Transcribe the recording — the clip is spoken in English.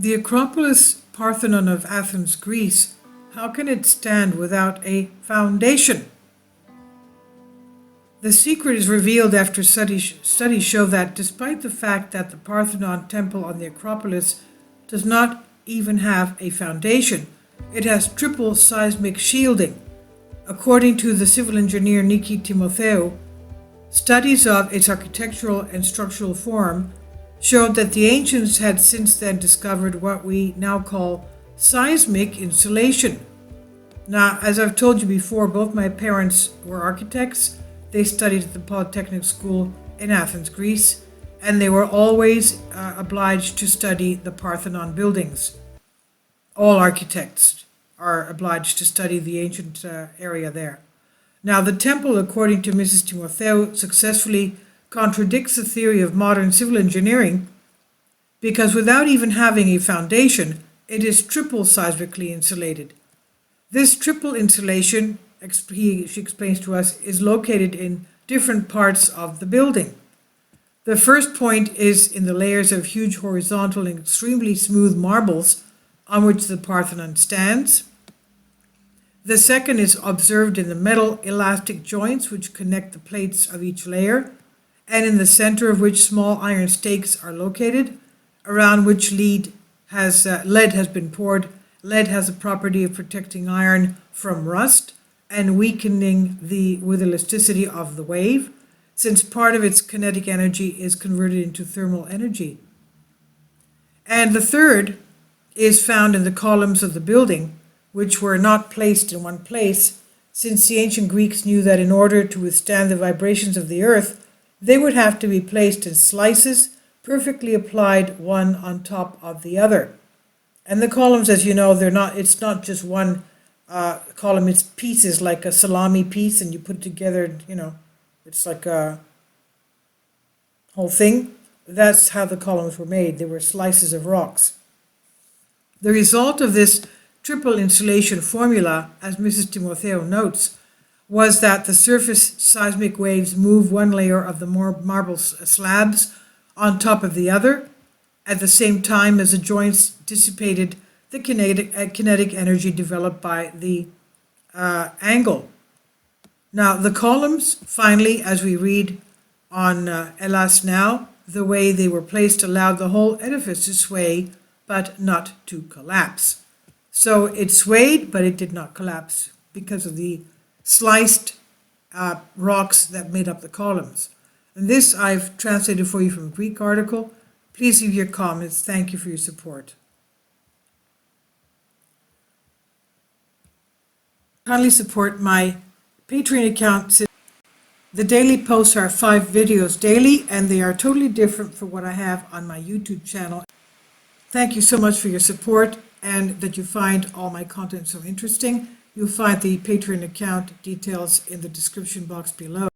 The Acropolis Parthenon of Athens, Greece, how can it stand without a foundation? The secret is revealed after studies show that despite the fact that the Parthenon temple on the Acropolis does not even have a foundation, it has triple seismic shielding. According to the civil engineer Niki Timotheou, studies of its architectural and structural form showed that the ancients had since then discovered what we now call seismic insulation. Now, as I've told you before, both my parents were architects. They studied at the Polytechnic School in Athens, Greece, and they were always obliged to study the Parthenon buildings. All architects are obliged to study the ancient area there. Now, the temple, according to Mrs. Timotheou, successfully contradicts the theory of modern civil engineering because without even having a foundation, it is triple seismically insulated. This triple insulation, she explains to us, is located in different parts of the building. The first point is in the layers of huge horizontal and extremely smooth marbles on which the Parthenon stands. The second is observed in the metal elastic joints which connect the plates of each layer, and in the center of which small iron stakes are located, around which lead has been poured. Lead has the property of protecting iron from rust and weakening with elasticity of the wave, since part of its kinetic energy is converted into thermal energy. And the third is found in the columns of the building, which were not placed in one place, since the ancient Greeks knew that in order to withstand the vibrations of the earth, they would have to be placed in slices, perfectly applied one on top of the other. And the columns, as you know, it's not just one column, it's pieces like a salami piece, and you put it together, it's like a whole thing. That's how the columns were made. They were slices of rocks. The result of this triple insulation formula, as Mrs. Timotheou notes, was that the surface seismic waves move one layer of the marble slabs on top of the other, at the same time as the joints dissipated the kinetic energy developed by the angle. Now, the columns, finally, as we read on Elas now, the way they were placed allowed the whole edifice to sway, but not to collapse. So it swayed, but it did not collapse because of the sliced rocks that made up the columns. And this I've translated for you from a Greek article. Please leave your comments. Thank you for your support. Kindly support my Patreon account. The daily posts are 5 videos daily, and they are totally different from what I have on my YouTube channel. Thank you so much for your support and that you find all my content so interesting. You'll find the Patreon account details in the description box below.